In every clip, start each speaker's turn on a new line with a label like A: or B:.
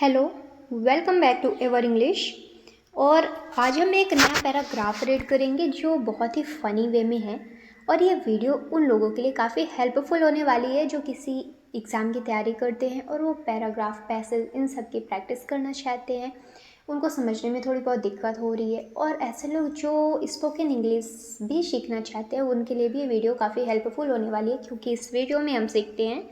A: Hello, welcome back to Ever English. और आज हम एक नया पैराग्राफ रीड करेंगे जो बहुत ही फ़नी वे में है। और ये वीडियो उन लोगों के लिए काफ़ी हेल्पफुल होने वाली है जो किसी एग्ज़ाम की तैयारी करते हैं और वो पैराग्राफ पैसेज इन सब की प्रैक्टिस करना चाहते हैं। उनको समझने में थोड़ी बहुत दिक्कत हो रही है, और ऐसे लोग जो स्पोकन इंग्लिश भी सीखना चाहते हैं उनके लिए भी ये वीडियो काफ़ी हेल्पफुल होने वाली है, क्योंकि इस वीडियो में हम सीखते हैं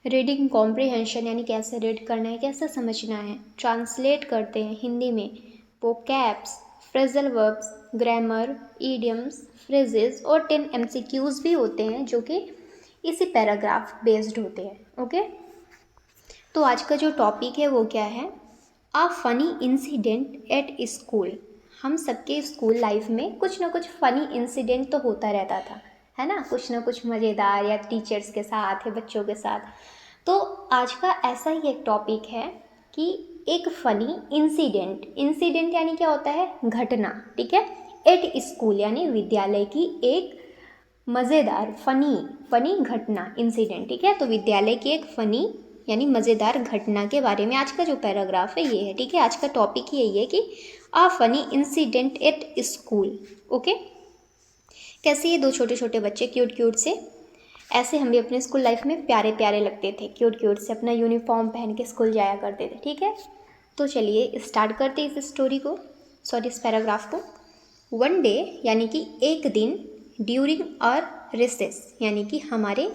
A: रीडिंग कॉम्प्रिहेंशन, यानी कैसे रीड करना है, कैसे समझना है। ट्रांसलेट करते हैं हिंदी में vocabs, phrasal verbs, grammar, idioms, phrases और 10 MCQs भी होते हैं जो कि इसी पैराग्राफ बेस्ड होते हैं। ओके, तो आज का जो टॉपिक है वो क्या है? A funny incident at school. हम सबके स्कूल लाइफ में कुछ ना कुछ फ़नी इंसिडेंट तो होता रहता था, है ना? कुछ ना कुछ मज़ेदार, या टीचर्स के साथ या बच्चों के साथ। तो आज का ऐसा ही एक टॉपिक है कि एक फ़नी इंसिडेंट यानी क्या होता है? घटना, ठीक है। एट स्कूल यानी विद्यालय की एक मज़ेदार फ़नी घटना, इंसिडेंट, ठीक है। तो विद्यालय की एक फ़नी यानी मज़ेदार घटना के बारे में आज का जो पैराग्राफ है ये है, ठीक है। आज का टॉपिक ही यही है कि a funny incident at school. Okay, कैसे ये दो छोटे छोटे बच्चे क्यूट से, ऐसे हम भी अपने स्कूल लाइफ में प्यारे प्यारे लगते थे, क्यूट से अपना यूनिफॉर्म पहन के स्कूल जाया करते थे, ठीक है। तो चलिए स्टार्ट करते हैं इस स्टोरी को, इस पैराग्राफ को। वन डे यानी कि एक दिन, ड्यूरिंग और रिसेस यानी कि हमारे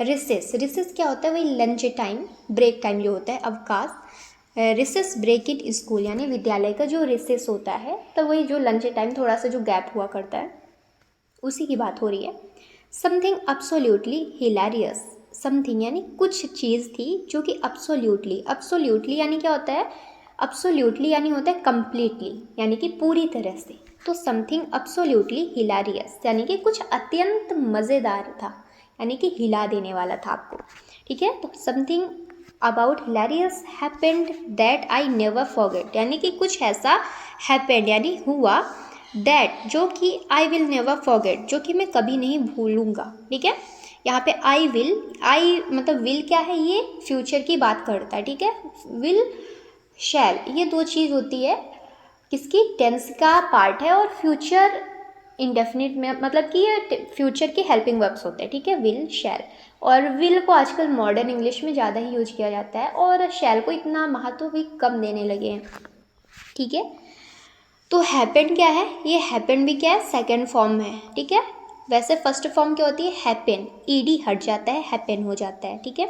A: रिसेस क्या होता है? वही लंच टाइम, ब्रेक टाइम जो होता है, अवकाश। रिसेस ब्रेक इन स्कूल यानी विद्यालय का जो रिसेस होता है, तो वही जो लंच टाइम थोड़ा सा जो गैप हुआ करता है उसी की बात हो रही है। समथिंग अब्सोल्यूटली हिलेरियस, समथिंग यानी कुछ चीज़ थी जो कि अब्सोल्यूटली यानी क्या होता है? अब्सोल्यूटली यानी होता है कंप्लीटली, यानी कि पूरी तरह से। तो समथिंग अब्सोल्यूटली हिलेरियस यानी कि कुछ अत्यंत मज़ेदार था, यानी कि हिला देने वाला था आपको, ठीक है। तो something about hilarious happened that I never forget, यानी कि कुछ ऐसा हैपेंड यानी हुआ, दैट जो कि आई विल नेवर फॉरगेट जो कि मैं कभी नहीं भूलूंगा, ठीक है। यहाँ पे आई मतलब विल क्या है? ये फ्यूचर की बात करता है, ठीक है। विल, शैल, ये दो चीज़ होती है, किसकी? टेंस का पार्ट है, और फ्यूचर इंडेफिनिट में मतलब कि ये फ्यूचर के हेल्पिंग वर्ब्स होते हैं, ठीक है। विल, शैल। और विल को आजकल मॉडर्न इंग्लिश में ज़्यादा ही यूज किया जाता है, और शैल को इतना महत्व भी कम देने लगे हैं, ठीक है। तो हैपेंड क्या है? ये हैपेंड भी क्या है? सेकेंड फॉर्म है, ठीक है। वैसे फर्स्ट फॉर्म क्या होती है? हैपेन, ईडी हट जाता है, हैपेन हो जाता है, ठीक है।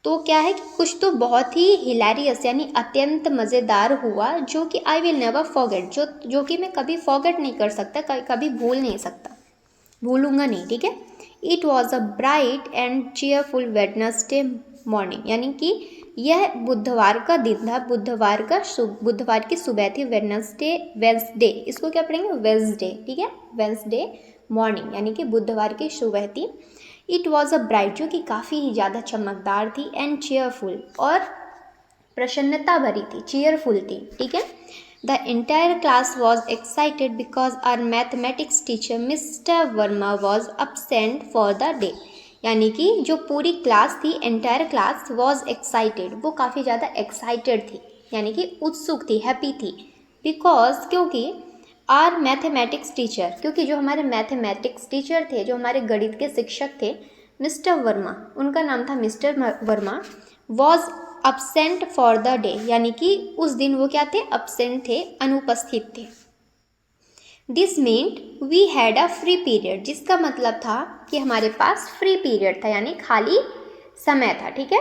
A: तो क्या है कि कुछ तो बहुत ही हिलेरियस यानी अत्यंत मज़ेदार हुआ जो कि आई विल नेवर फॉरगेट, जो कि मैं कभी फॉरगेट नहीं कर सकता, कभी भूल नहीं सकता, भूलूंगा नहीं, ठीक है। It was a bright and cheerful Wednesday morning, यानी कि यह बुधवार का दिन था, बुधवार की सुबह थी। वेंसडे, इसको क्या पढ़ेंगे? वेंसडे, ठीक है। वेंसडे मॉर्निंग यानी कि बुधवार की सुबह थी। इट वॉज अ ब्राइट जो कि काफ़ी ही ज़्यादा चमकदार थी, एंड चीयरफुल और प्रसन्नता भरी थी, चीयरफुल थी, ठीक है। The entire class was excited because our mathematics teacher mister Verma was absent for the day, यानी कि जो पूरी क्लास थी, एंटायर क्लास वॉज एक्साइटेड, वो काफ़ी ज़्यादा एक्साइटेड थी, यानी कि उत्सुक थी, हैप्पी थी। बिकॉज क्योंकि आर मैथमेटिक्स टीचर, क्योंकि जो हमारे मैथमेटिक्स टीचर थे, जो हमारे गणित के शिक्षक थे, मिस्टर वर्मा, उनका नाम था mister Verma, was absent for the day, यानी कि उस दिन वो क्या थे? absent थे, अनुपस्थित थे। This meant we had a free period, जिसका मतलब था कि हमारे पास फ्री पीरियड था, यानी खाली समय था, ठीक है।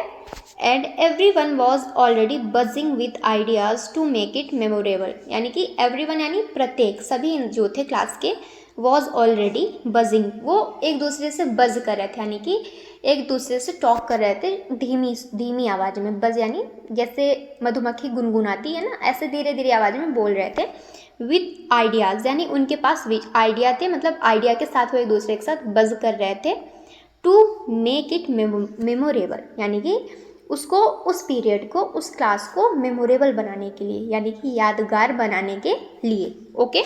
A: And everyone was already buzzing with ideas to make it memorable, यानी कि एवरी वन यानी प्रत्येक, सभी जो थे क्लास के, वॉज ऑलरेडी बजिंग, वो एक दूसरे से बज कर रहे थे, यानी कि एक दूसरे से टॉक कर रहे थे धीमी आवाज़ में। बज यानी जैसे मधुमक्खी गुनगुनाती है ना, ऐसे धीरे धीरे आवाज़ में बोल रहे थे। विथ आइडियाज़ यानी उनके पास आइडिया थे, मतलब आइडिया के साथ वो एक दूसरे के साथ बज कर रहे थे। टू मेक इट मेमोरेबल, यानी कि उसको, उस पीरियड को, उस क्लास को मेमोरेबल बनाने के लिए, यानी कि यादगार बनाने के लिए। ओके,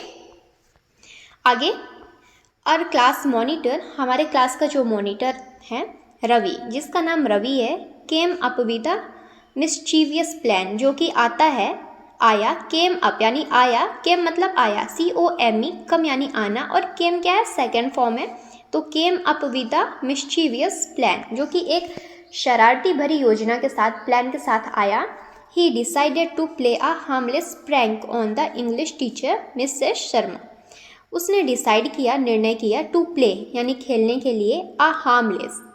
A: आगे। और क्लास मॉनिटर, हमारे क्लास का जो मॉनिटर है रवि, जिसका नाम रवि है, came up with mischievous plan जो कि आता है, आया, केम अप यानी आया, केम मतलब आया, COME कम यानी आना, और केम क्या है, सेकेंड फॉर्म है, तो came up with a mischievous plan जो कि एक शरारती भरी योजना के साथ, प्लान के साथ आया। He decided to play a harmless prank on the English teacher missus Sharma. उसने डिसाइड किया, निर्णय किया, टू प्ले यानी खेलने के लिए, अ हार्मलेस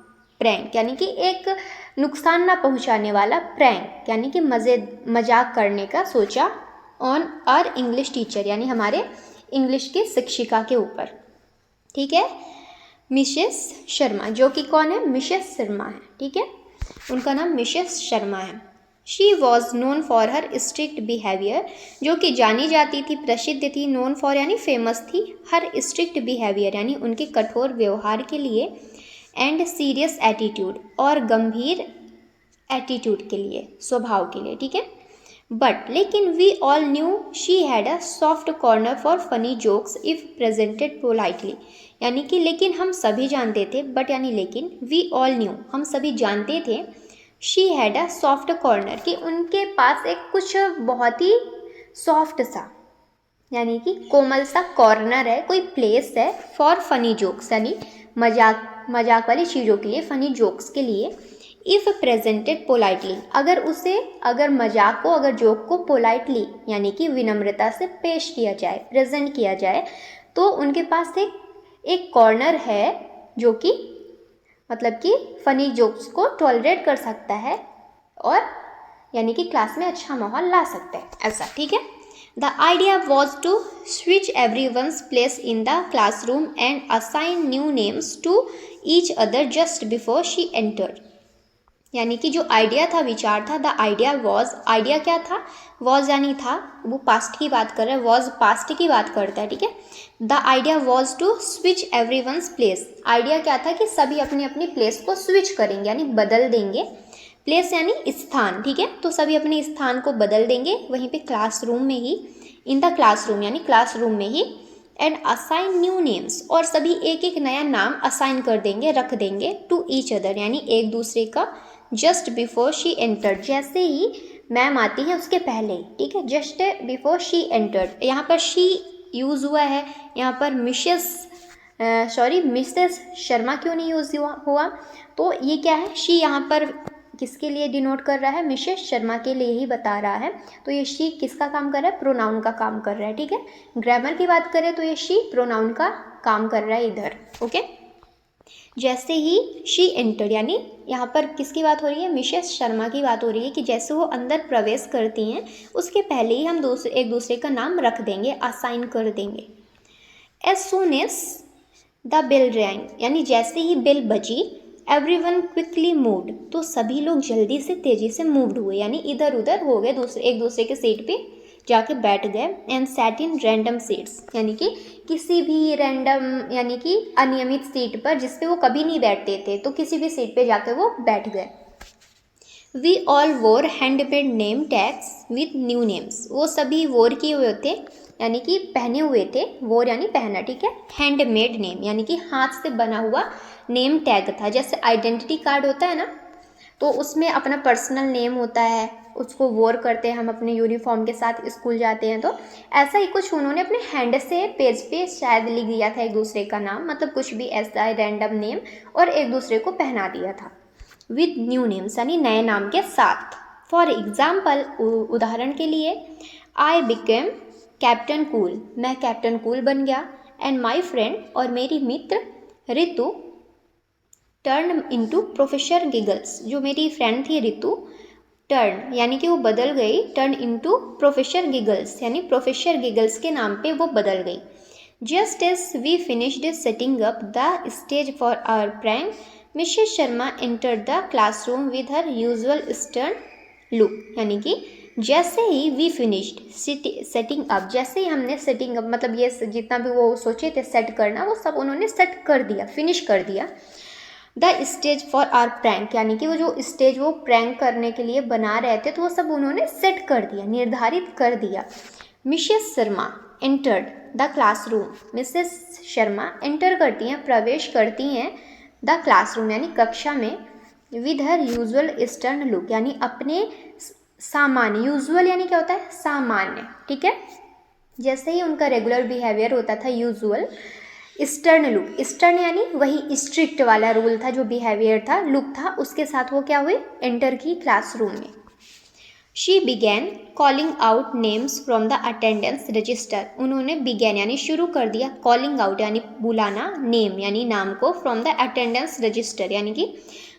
A: प्रैंक यानी कि एक नुकसान ना पहुंचाने वाला, प्रैंक यानी कि मजाक करने का सोचा, ऑन आवर इंग्लिश टीचर यानी हमारे इंग्लिश की शिक्षिका के ऊपर। ठीक है, मिसेस शर्मा जो कि कौन है, मिसेस शर्मा है। ठीक है, उनका नाम मिसेस शर्मा है। She was known for her strict behaviour जो कि जानी जाती थी, प्रसिद्ध थी, नोन फॉर यानी फेमस थी, हर स्ट्रिक्ट बिहेवियर यानी उनके कठोर व्यवहार के लिए, एंड सीरियस एटीट्यूड और गंभीर एटीट्यूड के लिए, स्वभाव के लिए। ठीक है, बट लेकिन we all knew she had a soft corner for funny jokes if presented politely यानी कि लेकिन हम सभी जानते थे, बट यानी लेकिन, वी ऑल न्यू हम सभी जानते थे, she had a soft corner कि उनके पास एक कुछ बहुत ही सॉफ्ट सा यानी कि कोमल सा कॉर्नर है, कोई प्लेस है, फॉर फनी जोक्स यानी मजाक वाली चीज़ों के लिए, फनी जोक्स के लिए, इफ़ प्रेजेंटेड पोलाइटली अगर मजाक को, अगर जोक को पोलाइटली यानी कि विनम्रता से पेश किया जाए, प्रेजेंट किया जाए, तो उनके पास एक कॉर्नर है जो कि मतलब कि फनी जोक्स को टॉलरेट कर सकता है और यानी कि क्लास में अच्छा माहौल ला सकता है, ऐसा। ठीक है, the idea was to switch everyone's place in the classroom and assign new names to each other just before she entered यानी कि जो आइडिया था, विचार था, द आइडिया वॉज, आइडिया क्या था, वॉज यानी था, वो पास्ट की बात कर रहा है, वॉज पास्ट की बात करता है। ठीक है, the idea was to switch everyone's place, idea क्या था कि सभी अपनी अपनी प्लेस को स्विच करेंगे यानी बदल देंगे, प्लेस यानी स्थान। ठीक है, तो सभी अपने स्थान को बदल देंगे वहीं पे क्लासरूम में ही, इन द क्लासरूम यानी क्लासरूम में ही, एंड असाइन न्यू नेम्स और सभी एक एक नया नाम असाइन कर देंगे, रख देंगे, टू ईच अदर यानी एक दूसरे का, जस्ट बिफोर शी एंटर्ड जैसे ही मैम आती है उसके पहले ही। ठीक है, जस्ट बिफोर शी एंटर्ड, यहाँ पर शी यूज़ हुआ है, यहाँ पर मिसेस शर्मा क्यों नहीं यूज़ हुआ, तो ये क्या है, शी यहाँ पर किसके लिए डिनोट कर रहा है, मिसेस शर्मा के लिए ही बता रहा है, तो ये शी किसका काम कर रहा है, प्रोनाउन का काम कर रहा है। ठीक है, ग्रामर की बात करें तो ये शी प्रोनाउन का काम कर रहा है इधर। ओके, जैसे ही शी एंटर्ड यानी यहाँ पर किसकी बात हो रही है, मिसेस शर्मा की बात हो रही है कि जैसे वो अंदर प्रवेश करती हैं उसके पहले ही हम एक दूसरे का नाम रख देंगे, असाइन कर देंगे। As soon as the bell rang यानी जैसे ही बेल बजी, एवरीवन क्विकली मूव्ड तो सभी लोग जल्दी से, तेजी से मूव्ड हुए यानी इधर उधर हो गए, एक दूसरे के सीट पे जाके बैठ गए, and sat in random seats यानी कि किसी भी रैंडम यानी कि अनियमित सीट पर जिस पे वो कभी नहीं बैठते थे, तो किसी भी सीट पे जाके वो बैठ गए। वी ऑल वोर handmade name tags with new names, वो सभी वोर किए हुए थे यानी कि पहने हुए थे, वोर यानी पहना। ठीक है, हैंडमेड नेम यानी कि हाथ से बना हुआ नेम टैग था, जैसे आइडेंटिटी कार्ड होता है ना, तो उसमें अपना पर्सनल नेम होता है, उसको वोर करते हैं हम अपने यूनिफॉर्म के साथ स्कूल जाते हैं, तो ऐसा ही कुछ उन्होंने अपने हैंड से पेज पे शायद लिख दिया था एक दूसरे का नाम, मतलब कुछ भी ऐसा रैंडम नेम, और एक दूसरे को पहना दिया था विद न्यू नेम्स यानी नए नाम के साथ। फॉर एग्जाम्पल उदाहरण के लिए, आई बिकेम कैप्टन कूल, मैं कैप्टन कूल बन गया, एंड माई फ्रेंड और मेरी मित्र Ritu turn into professor giggles, जो मेरी फ्रेंड थी रितु, टर्न यानी कि वो बदल गई, टर्न इनटू प्रोफेसर गिगल्स यानी प्रोफेसर गिगल्स के नाम पे वो बदल गई। Just as we finished setting up the stage for our prank, missus Sharma enter the classroom with her usual stern look यानी कि जैसे ही वी फिनिश्ड सेटिंग अप, जैसे ही हमने सेटिंग अप मतलब ये जितना भी वो सोचे थे सेट करना, वो सब उन्होंने सेट कर दिया, फिनिश कर दिया। The stage for our prank यानी कि वो जो स्टेज वो प्रैंक करने के लिए बना रहे थे, तो वो सब उन्होंने सेट कर दिया, निर्धारित कर दिया। Missus Sharma entered the classroom, Mrs Sharma enter करती हैं, प्रवेश करती हैं द क्लासरूम यानी कक्षा में, with her usual eastern look, यानी अपने सामान्य, यूजुअल यानी क्या होता है सामान्य, ठीक है, जैसे ही उनका रेगुलर बिहेवियर होता था यूजुअल, ईस्टर्न लुक, ईस्टर्न यानी वही स्ट्रिक्ट वाला रूल था जो बिहेवियर था, लुक था, उसके साथ वो क्या हुए एंटर की क्लासरूम में। She began calling out names from the attendance register, उन्होंने बिगैन यानी शुरू कर दिया, कॉलिंग आउट यानी बुलाना, नेम यानी नाम को, फ्रॉम द अटेंडेंस रजिस्टर यानी कि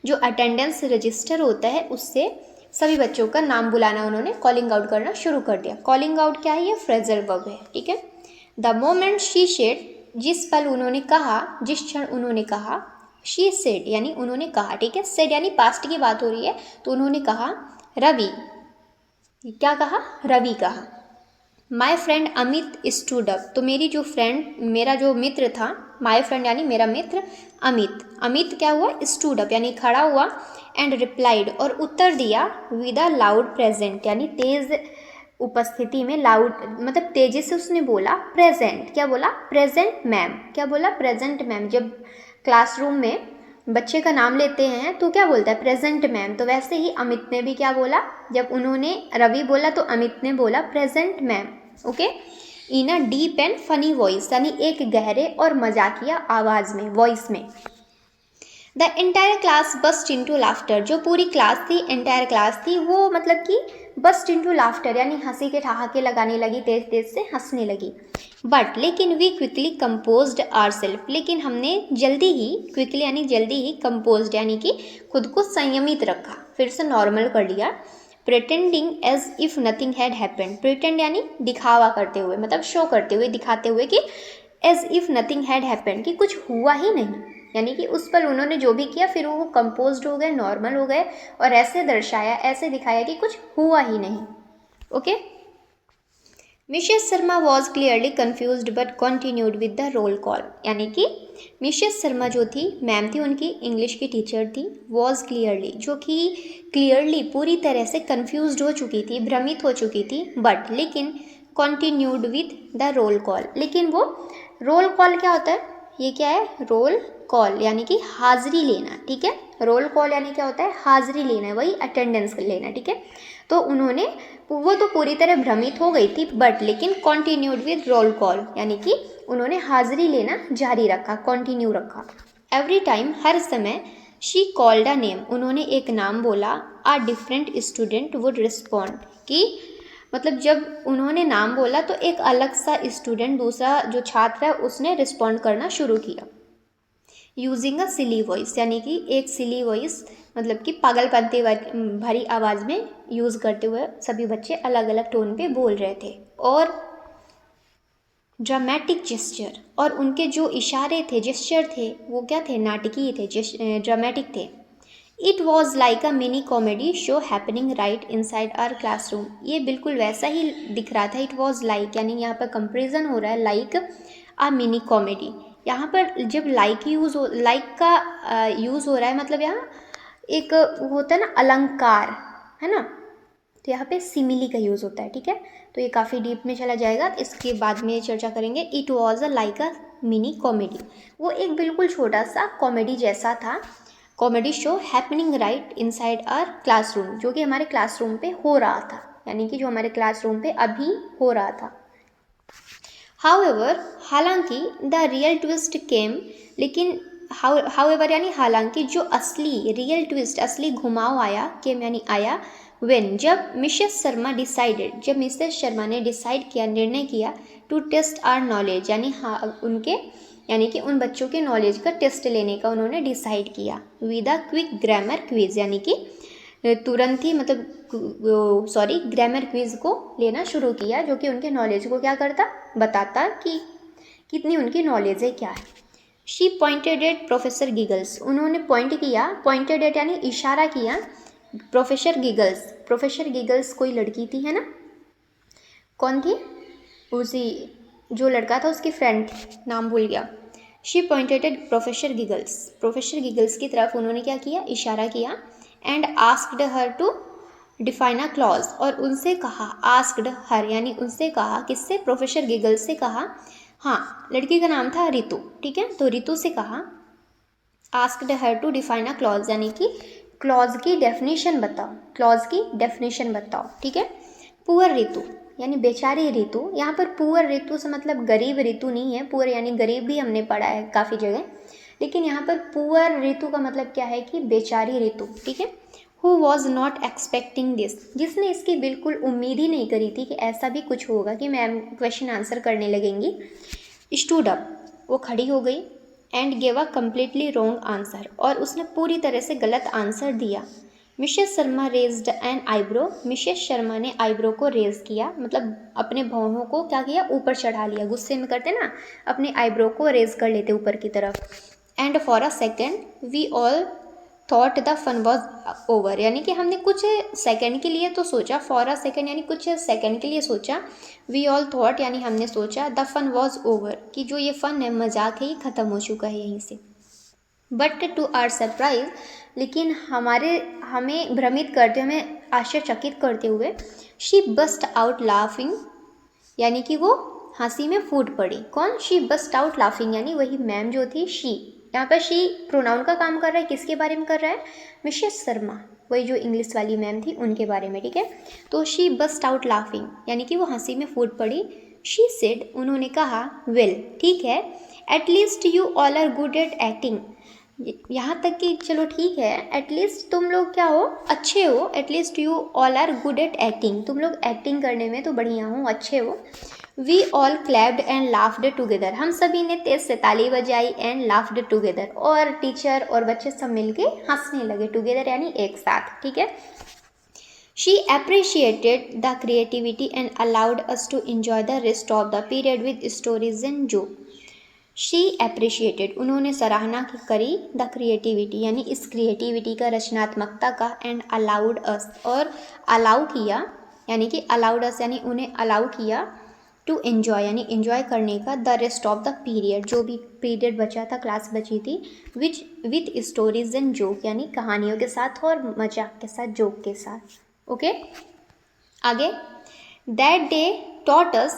A: जो अटेंडेंस रजिस्टर होता है उससे सभी बच्चों का नाम बुलाना उन्होंने कॉलिंग आउट करना शुरू कर दिया। कॉलिंग आउट क्या है, ये फ्रेजल वर्ब है, ठीक है। द मोमेंट शी सेड, जिस पल उन्होंने कहा, जिस क्षण उन्होंने कहा, शी सेड यानी उन्होंने कहा, ठीक है, सेड यानी पास्ट की बात हो रही है, तो उन्होंने कहा रवि, क्या कहा, रवि कहा। My friend Amit stood up, तो मेरी जो फ्रेंड, मेरा जो मित्र था, माई फ्रेंड यानी मेरा मित्र अमित, अमित क्या हुआ स्टूड अप यानी खड़ा हुआ, एंड रिप्लाइड और उत्तर दिया, विद अ लाउड प्रेजेंट यानी तेज उपस्थिति में, लाउड मतलब तेजी से उसने बोला, प्रेजेंट क्या बोला, प्रेजेंट मैम, क्या बोला, प्रेजेंट मैम। जब क्लासरूम में बच्चे का नाम लेते हैं तो क्या बोलता है, प्रेजेंट मैम, तो वैसे ही अमित ने भी क्या बोला, जब उन्होंने रवि बोला तो अमित ने बोला present ma'am, okay. In a deep and funny voice यानी एक गहरे और मजाकिया आवाज़ में, वॉइस में। The entire class burst into laughter, जो पूरी क्लास थी, एंटायर क्लास थी, वो मतलब कि बस्ट इनटू लाफ्टर यानी हंसी के ठहाके लगाने लगी, तेज तेज से हंसने लगी। बट लेकिन वी क्विकली कंपोज्ड आवरसेल्फ, लेकिन हमने जल्दी ही, क्विकली यानी जल्दी ही, कंपोज्ड यानी कि खुद को संयमित रखा, फिर से नॉर्मल कर लिया। Pretending as if nothing had happened, pretend यानी दिखावा करते हुए, मतलब शो करते हुए, दिखाते हुए कि as if nothing had happened, कि कुछ हुआ ही नहीं, यानी कि उस पर उन्होंने जो भी किया फिर वो कंपोज्ड हो गए, नॉर्मल हो गए, और ऐसे दर्शाया, ऐसे दिखाया कि कुछ हुआ ही नहीं, okay. Mrs Sharma was clearly confused but continued with the roll call, यानी कि मिसेस शर्मा जो थी, मैम थी उनकी, इंग्लिश की टीचर थी, वॉज क्लियरली जो कि क्लियरली पूरी तरह से कन्फ्यूज्ड हो चुकी थी, भ्रमित हो चुकी थी, बट लेकिन continued with the roll call, लेकिन वो रोल कॉल क्या होता है, ये क्या है, रोल कॉल यानी कि हाजिरी लेना, ठीक है, रोल कॉल यानी क्या होता है, हाजिरी लेना, वही अटेंडेंस लेना, ठीक है। तो उन्होंने, वो तो पूरी तरह भ्रमित हो गई थी, बट लेकिन कॉन्टिन्यूड विद रोल कॉल यानी कि उन्होंने हाजिरी लेना जारी रखा, कॉन्टिन्यू रखा। एवरी टाइम, हर समय, शी कॉल्ड अ नेम, उन्होंने एक नाम बोला, आ डिफरेंट स्टूडेंट वुड रिस्पॉन्ड, कि मतलब जब उन्होंने नाम बोला तो एक अलग सा स्टूडेंट, दूसरा जो छात्र है, उसने रिस्पॉन्ड करना शुरू किया। यूजिंग अ सिली वॉइस यानी कि एक सिली वॉइस, मतलब कि पागलपंती भरी आवाज़ में यूज़ करते हुए सभी बच्चे अलग अलग टोन पे बोल रहे थे। और ड्रामेटिक जेस्चर, और उनके जो इशारे थे, जेस्चर थे, वो क्या थे, नाटकीय थे, ड्रामेटिक थे। It was like a mini comedy show happening right inside our classroom, ये बिल्कुल वैसा ही दिख रहा था। इट वॉज लाइक यानी यहाँ पर कंपेरिजन हो रहा है, लाइक अ मिनी कॉमेडी, यहाँ पर जब लाइक यूज़ हो, लाइक का यूज़ हो रहा है, मतलब यहाँ एक होता है ना अलंकार, है ना, तो यहाँ पे सिमिली का यूज़ होता है, ठीक है। तो ये काफ़ी डीप में चला जाएगा, इसके बाद में चर्चा करेंगे। It was a like a mini comedy, वो एक बिल्कुल छोटा सा कॉमेडी जैसा था, comedy show happening right inside our classroom, जो कि हमारे क्लासरूम पे हो रहा था, यानी कि जो हमारे क्लासरूम पे अभी हो रहा था। हाउएवर, हालांकि, द रियल ट्विस्ट केम, लेकिन हाउएवर यानी हालांकि, जो असली रियल ट्विस्ट, असली घुमाव आया, केम यानी आया, व्हेन, जब मिसेस शर्मा डिसाइडेड, जब मिसेस शर्मा ने डिसाइड किया, निर्णय किया, टू टेस्ट आवर नॉलेज, यानी उनके, यानी कि उन बच्चों के नॉलेज का टेस्ट लेने का उन्होंने डिसाइड किया, with a quick grammar quiz, यानी कि तुरंत ही, मतलब सॉरी, ग्रामर क्विज को लेना शुरू किया, जो कि उनके नॉलेज को क्या करता, बताता कि कितनी उनकी नॉलेज है, क्या है। She pointed at Professor giggles, उन्होंने पॉइंट किया, पॉइंटेड एट यानी इशारा किया, प्रोफेसर गिगल्स, प्रोफेसर गिगल्स कोई लड़की थी, है ना, कौन थी, उसी जो लड़का था उसकी फ्रेंड थी, नाम भूल गया। She pointed at Professor Giggles, Professor Giggles की तरफ उन्होंने क्या किया, इशारा किया, and asked her to define a clause, और उनसे कहा, आस्क्ड हर यानी उनसे कहा, किससे, प्रोफेसर गिगल्स से कहा, हाँ, लड़की का नाम था रितु, ठीक है, तो रितु से कहा, asked her to define a clause यानी कि क्लॉज की डेफिनेशन बताओ, क्लॉज की डेफिनेशन बताओ, ठीक है। पुअर ऋतु यानी बेचारी ऋतु, यहाँ पर पुअर ऋतु से मतलब गरीब ऋतु नहीं है, पुअर यानी गरीब भी हमने पढ़ा है काफ़ी जगह, लेकिन यहाँ पर पुअर ऋतु का मतलब क्या है कि बेचारी ऋतु, ठीक है। Who was not expecting this, जिसने इसकी बिल्कुल उम्मीद ही नहीं करी थी कि ऐसा भी कुछ होगा कि मैम क्वेश्चन आंसर करने लगेंगी। स्टूड अप, वो खड़ी हो गई, and gave a completely wrong answer, और उसने पूरी तरह से गलत आंसर दिया। Missus Sharma raised an eyebrow, missus Sharma ने आईब्रो को रेज किया, मतलब अपने भौहों को क्या किया, ऊपर चढ़ा लिया, गुस्से में करते ना अपने आईब्रो को रेज कर लेते ऊपर की तरफ। And for a second we all thought the fun was over, यानी कि हमने कुछ सेकंड के लिए तो सोचा, फॉर अ सेकंड यानी कुछ सेकंड के लिए सोचा, वी ऑल थॉट यानी हमने सोचा, द फन वॉज ओवर कि जो ये फन है, मजाक है, ये ख़त्म हो चुका है यहीं से। बट टू आवर सरप्राइज, लेकिन हमें भ्रमित करते, हमें आश्चर्यचकित करते हुए, शी बस्ट आउट लाफिंग, यानी कि वो हंसी में फूट पड़ी। कौन? शी बस्ट आउट लाफिंग, यानी वही मैम जो थी शी, यहाँ पर शी प्रोनाउन का काम कर रहा है, किसके बारे में कर रहा है? मिसेस शर्मा, वही जो इंग्लिश वाली मैम थी उनके बारे में, ठीक है। तो शी बस्ट आउट लाफिंग यानी कि वो हंसी में फूट पड़ी। शी सेड, उन्होंने कहा, वेल ठीक है, at least you all are good at acting, यहाँ तक कि चलो ठीक है, एटलीस्ट तुम लोग क्या हो, अच्छे हो, at least you all are good at acting, तुम लोग एक्टिंग करने में तो बढ़िया हो, अच्छे हो। We all clapped and laughed together, हम सभी ने तेज से ताली बजाई, एंड लाफ्ड टुगेदर, और टीचर और बच्चे सब मिलके हंसने लगे, टुगेदर यानी एक साथ, ठीक है। She appreciated the creativity and allowed us to enjoy the rest of the period with stories and joke. She appreciated, उन्होंने सराहना करी, द क्रिएटिविटी यानी इस क्रिएटिविटी का, रचनात्मकता का, एंड अलाउड अस, और अलाउ किया, यानी कि अलाउड अस यानी उन्हें अलाउ किया, टू एन्जॉय यानी एन्जॉय करने का, the rest of the period, जो भी पीरियड बचा था, क्लास बची थी, विथ स्टोरीज एंड जोक यानी कहानियों के साथ और मजाक के साथ, जोक के साथ, ओके। आगे, that day taught us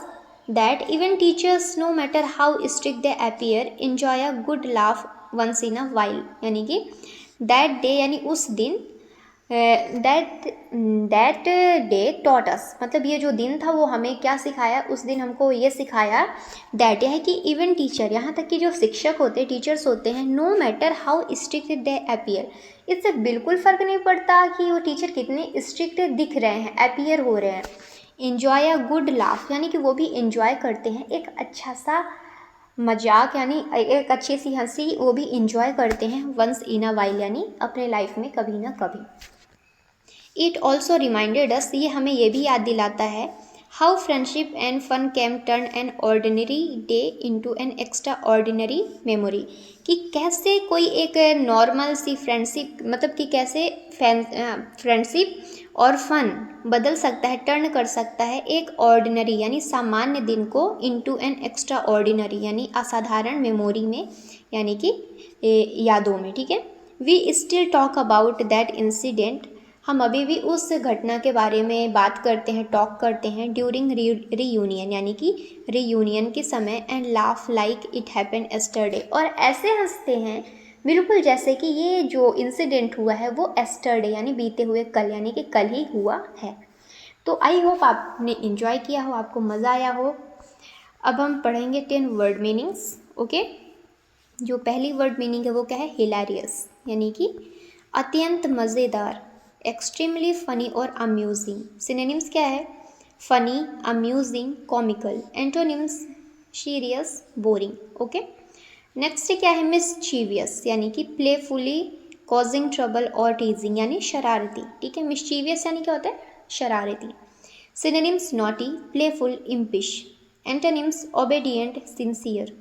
A: that even teachers, no matter how strict they appear, enjoy a good laugh once in a while, यानी कि that day यानी उस दिन, that day taught us, मतलब ये जो दिन था वो हमें क्या सिखाया, उस दिन हमको ये सिखाया, that है कि इवन टीचर, यहाँ तक कि जो शिक्षक होते हैं, टीचर्स होते हैं, no matter how strict they appear, इससे बिल्कुल फ़र्क नहीं पड़ता कि वो टीचर कितने स्ट्रिक्ट दिख रहे हैं, अपीयर हो रहे हैं। इन्जॉय अ गुड लाफ यानी कि वो भी इन्जॉय करते हैं एक अच्छा सा मजाक, यानी एक अच्छी सी हंसी, वो भी इन्जॉय करते हैं, वंस इन अ वाइल यानी अपने लाइफ में कभी ना कभी। इट ऑल्सो रिमाइंडेड अस, ये हमें ये भी याद दिलाता है, how friendship and fun can turn an ordinary day into an extraordinary memory, कि कैसे कोई एक नॉर्मल सी फ्रेंडशिप, मतलब कि कैसे फ्रेंडशिप और फन बदल सकता है, टर्न कर सकता है एक ऑर्डिनरी यानी सामान्य दिन को, इनटू एन एक्स्ट्रा ऑर्डिनरी यानी असाधारण मेमोरी में, यानी कि यादों में, ठीक है। We still talk about that incident, हम अभी भी उस घटना के बारे में बात करते हैं, टॉक करते हैं, ड्यूरिंग रीयूनियन यानी कि रीयूनियन के समय, and laugh like it happened yesterday, और ऐसे हंसते हैं बिल्कुल जैसे कि ये जो इंसिडेंट हुआ है वो एस्टरडे यानी बीते हुए कल, यानी कि कल ही हुआ है। तो आई होप आपने इन्जॉय किया हो, आपको मज़ा आया हो। अब हम पढ़ेंगे 10 वर्ड मीनिंग्स, ओके। जो पहली वर्ड मीनिंग है वो क्या है? हिलेरियस, यानी कि अत्यंत मज़ेदार, एक्सट्रीमली फ़नी और अम्यूजिंग। सिनोनिम्स क्या है? Funny, amusing, comical. Antonyms serious, boring, okay. Next क्या है? मिसचीवियस, यानी कि प्लेफुली कॉजिंग ट्रबल और टीजिंग, यानी शरारती, ठीक है। मिसचीवियस यानी क्या होता है? शरारती। Synonyms naughty, playful, impish. Antonyms obedient, sincere.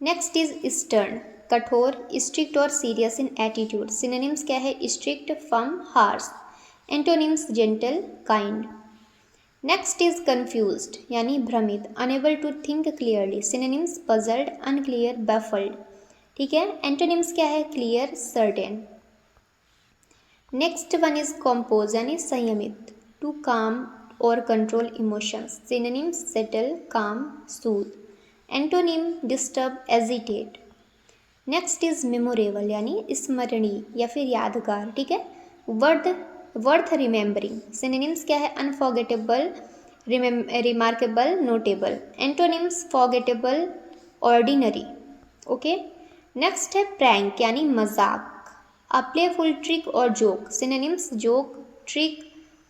A: Next is stern, कठोर, स्ट्रिक्ट और सीरियस इन एटीट्यूड। सिनोनिम्स क्या है? Strict, firm, harsh. Antonyms gentle, kind. Next is confused, यानी भ्रमित, unable to think clearly. Synonyms puzzled, unclear, baffled, ठीक है। Antonyms क्या है? Clear, certain. Next one is compose, यानी संयमित, टू काम और control emotions. Synonyms settle, calm, soothe. Antonym disturb, agitate. Next is memorable यानी स्मरणीय या फिर यादगार, ठीक है। वर्थ रिमेम्बरिंग, सिनोनिम्स क्या है, unforgettable, remarkable, notable. Antonyms forgettable, ordinary, okay. Next है प्रैंक यानी मजाक, अ प्लेफुल ट्रिक और joke. Synonyms joke, trick,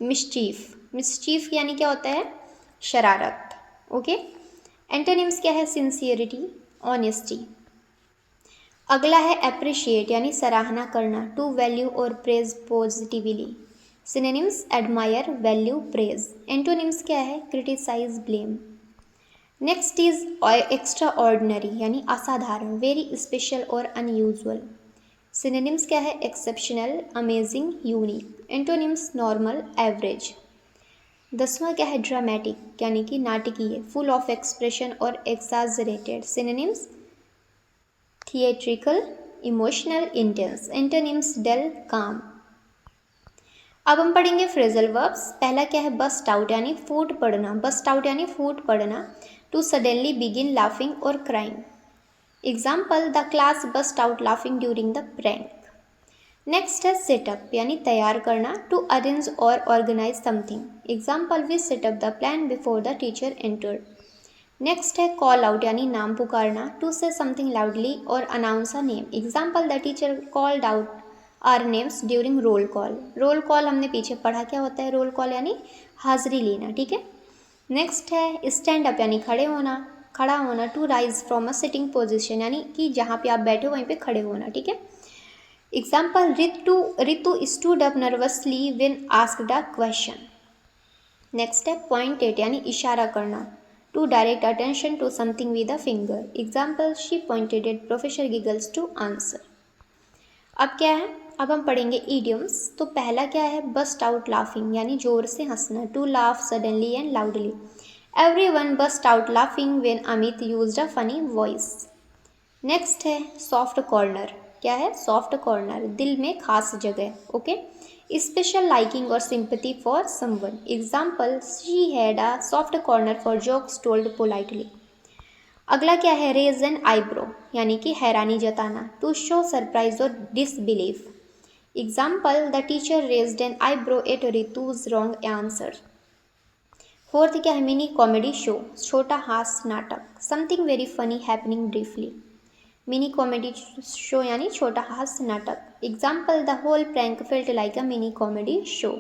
A: mischief. Mischief यानी क्या होता है, शरारत, ओके। एंटोनिम्स क्या है, सिंसियरिटी, ऑनेस्टी। अगला है अप्रिशिएट यानी सराहना करना, टू वैल्यू और praise positively. Synonyms admire, value, praise. Antonyms क्या है, criticise, blame. Next is extraordinary यानी असाधारण, वेरी स्पेशल और अनयूजुअल। सिनोनिम्स क्या है, exceptional, amazing, unique. Antonyms normal, average. 10वां क्या है, ड्रामेटिक यानी कि नाटकीय, फुल ऑफ एक्सप्रेशन और exaggerated. Synonyms theatrical, emotional, intense. Antonyms dull, calm. अब हम पढ़ेंगे फ्रेजल वर्ब्स। पहला क्या है, बस्ट आउट यानी फूट पड़ना, बस्ट आउट यानी फूट पड़ना, टू सडनली बिगिन लाफिंग और crying. Example, the class burst out laughing during the prank. Next है सेटअप यानी तैयार करना, टू अरेंज और organise something. Example, we set up the plan before the teacher entered. Next है कॉल आउट यानी नाम पुकारना, टू से समथिंग लाउडली और announce a name. Example, the teacher called out our names during roll call. Roll call हमने पीछे पढ़ा, क्या होता है रोल कॉल यानी हाजिरी लेना, ठीक है। नेक्स्ट है स्टैंड अप यानी खड़े होना, खड़ा होना, to rise from a sitting position यानी कि जहाँ पे आप बैठे हो वहीं पे खड़े होना, ठीक है। Example, Ritu stood up nervously when asked a question. Next है पॉइंट एट यानी इशारा करना, to direct attention to something with a finger. Example, she pointed at Professor Giggles to answer. अब क्या है, अब हम पढ़ेंगे ईडियम्स। तो पहला क्या है, बस्ट आउट लाफिंग यानी जोर से हंसना, to laugh suddenly and loudly. Everyone burst out laughing when Amit used a funny voice. Next है सॉफ्ट कॉर्नर, क्या है, सॉफ्ट कॉर्नर, दिल में खास जगह, ओके। स्पेशल लाइकिंग और sympathy for someone. Example, she had a soft corner for jokes told politely. अगला क्या है, रेज एन आईब्रो यानी कि हैरानी जताना, टू शो सरप्राइज और disbelief. Example, the teacher raised an eyebrow at Ritu's wrong answer. Fourth क्या है, मिनी कॉमेडी शो, छोटा हास्य नाटक, something very funny happening briefly. Mini comedy show यानी छोटा हास्य नाटक। Example, the whole prank felt like a mini comedy show.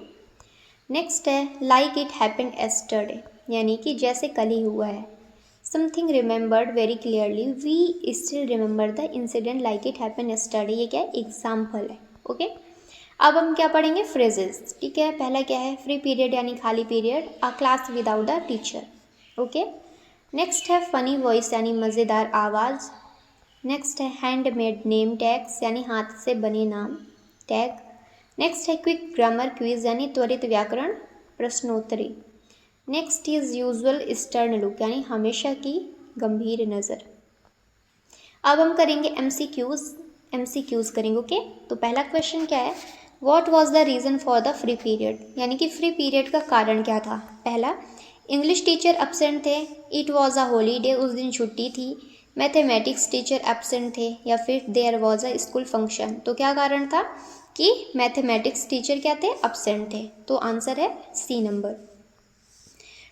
A: Next है लाइक इट हैपेंड एस्टरडे यानी कि जैसे कल ही हुआ है। Something remembered very clearly, we still remember the incident like it happen yesterday. ये क्या है, एग्जाम्पल है, ओके। अब हम क्या पढ़ेंगे, फ्रेजेस, ठीक है। पहला क्या है, फ्री पीरियड यानी खाली period, a class without the teacher, okay. Next है फनी वॉइस यानी मज़ेदार आवाज़। नेक्स्ट है हैंडमेड नेम टैग्स यानी हाथ से बने नाम, टैग। नेक्स्ट है क्विक ग्रामर क्विज यानी त्वरित व्याकरण प्रश्नोत्तरी। Next is usual stern look यानी हमेशा की गंभीर नज़र। अब हम करेंगे एमसीक्यूज करेंगे, ओके। तो पहला क्वेश्चन क्या है, what was the reason for the free period यानी कि फ्री पीरियड का कारण क्या था। पहला, इंग्लिश टीचर एब्सेंट थे, इट वाज अ हॉलीडे, उस दिन छुट्टी थी। मैथमेटिक्स टीचर एब्सेंट थे, या फिर there was a school function. तो क्या कारण था कि मैथमेटिक्स टीचर क्या थे, एब्सेंट थे। तो आंसर है C number.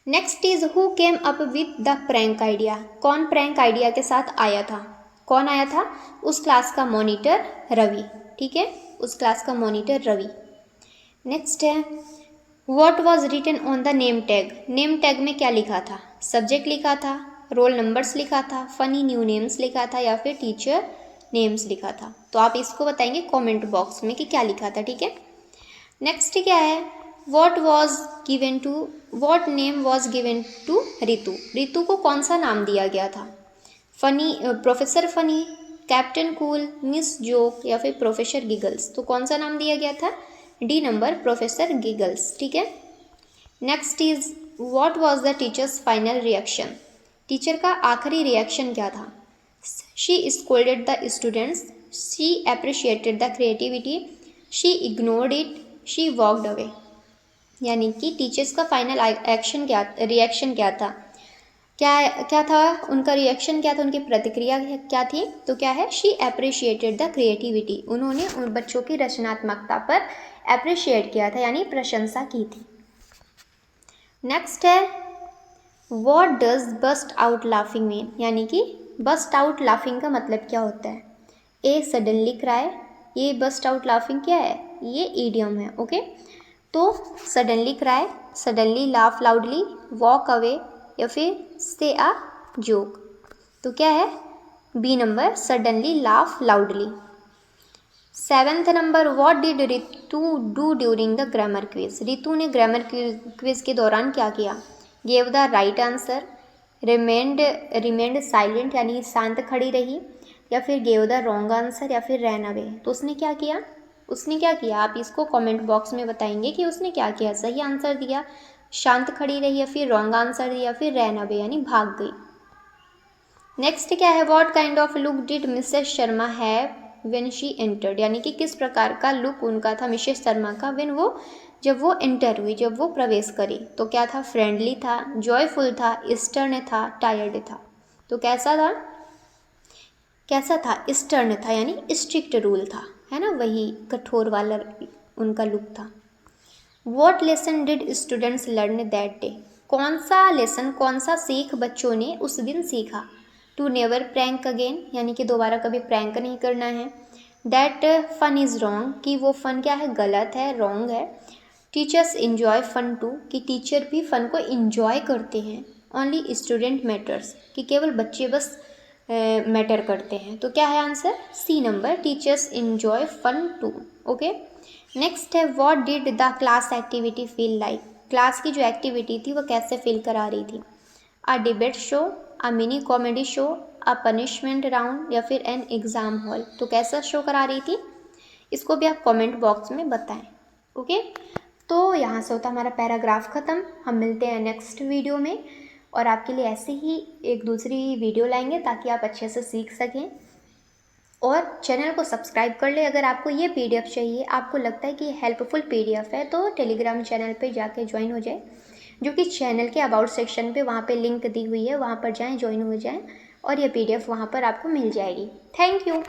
A: Next is who came up with the prank idea, कौन प्रैंक आइडिया के साथ आया था, कौन आया था, उस क्लास का मॉनिटर रवि, ठीक है, उस क्लास का मॉनिटर रवि। नेक्स्ट है what was written on the name tag, name tag में क्या लिखा था, सब्जेक्ट लिखा था, रोल नंबर्स लिखा था, फनी न्यू नेम्स लिखा था, या फिर टीचर नेम्स लिखा था। तो आप इसको बताएंगे कमेंट बॉक्स में कि क्या लिखा था, ठीक है। नेक्स्ट क्या है, what name was given to Ritu, Ritu को कौन सा नाम दिया गया था, funny, Professor Funny, Captain Cool, Miss Joke, या फिर प्रोफेसर गिगल्स। तो कौन सा नाम दिया गया था, डी नंबर, प्रोफेसर गिगल्स, ठीक है। Next is what was the teachers final reaction, teacher का आखिरी रिएक्शन क्या था, she scolded the students, she appreciated the creativity, she ignored it, she walked away. यानी कि टीचर्स का फाइनल एक्शन क्या, रिएक्शन क्या था, क्या था उनका रिएक्शन, क्या था उनकी प्रतिक्रिया क्या थी? तो क्या है, शी अप्रिशिएटेड द क्रिएटिविटी, उन्होंने उन बच्चों की रचनात्मकता पर अप्रिशिएट किया था, यानी प्रशंसा की थी। नेक्स्ट है what does burst out laughing mean, यानी कि बस्ट आउट लाफिंग का मतलब क्या होता है? ए सडनली क्राई, ये बस्ट आउट लाफिंग क्या है? ये ईडियम है। ओके, तो suddenly cry, suddenly laugh loudly, walk away, या फिर से अ जोक। तो क्या है B number, suddenly laugh loudly. 7th नंबर, what did Ritu do during the grammar quiz, Ritu ने ग्रामर क्विज के दौरान क्या किया? Gave the right answer, remained silent यानी शांत खड़ी रही, या फिर गेव द रॉन्ग आंसर, या फिर रैन अवे। तो उसने क्या किया? उसने क्या किया? आप इसको कमेंट बॉक्स में बताएंगे कि उसने क्या किया। सही आंसर दिया, शांत खड़ी रही, या फिर रॉन्ग आंसर दिया, या फिर रैन अवे यानी भाग गई। नेक्स्ट क्या है, what kind of look did Mrs Sharma have when she entered, यानी कि किस प्रकार का लुक उनका था मिसेस शर्मा का जब वो एंटर हुई, जब वो प्रवेश करी। तो क्या था? फ्रेंडली था, जॉयफुल था, स्टर्न था, टायर्ड था। तो कैसा था? कैसा था? स्टर्न था, यानी स्ट्रिक्ट रूल था, है ना, वही कठोर वाला उनका लुक था। What lesson did students learn that day, कौन सा लेसन, कौन सा सीख बच्चों ने उस दिन सीखा? टू नेवर प्रैंक अगेन, यानी कि दोबारा कभी प्रैंक नहीं करना है। दैट फन इज़ रॉन्ग, कि वो फन क्या है? गलत है, रॉन्ग है। टीचर्स इन्जॉय फन टू, कि टीचर भी फन को इन्जॉय करते हैं। ओनली स्टूडेंट मैटर्स, कि केवल बच्चे बस मैटर करते हैं। तो क्या है answer? C number, teachers enjoy fun too. Okay, next है what did the class activity feel like, class की जो एक्टिविटी थी वो कैसे फील करा रही थी? A debate show, a mini comedy show, a punishment round, या फिर एन एग्ज़ाम हॉल। तो कैसा शो करा रही थी? इसको भी आप कमेंट बॉक्स में बताएं। ओके, तो यहाँ से होता हमारा पैराग्राफ ख़त्म। हम मिलते हैं नेक्स्ट वीडियो में, और आपके लिए ऐसे ही एक दूसरी वीडियो लाएंगे ताकि आप अच्छे से सीख सकें। और चैनल को सब्सक्राइब कर ले। अगर आपको ये पीडीएफ चाहिए, आपको लगता है कि हेल्पफुल पीडीएफ है, तो टेलीग्राम चैनल पे जाके ज्वाइन हो जाए, जो कि चैनल के अबाउट सेक्शन पे वहाँ पे लिंक दी हुई है, वहाँ पर जाएं, ज्वाइन हो जाएं, और ये पीडीएफ वहाँ पर आपको मिल जाएगी। Thank you.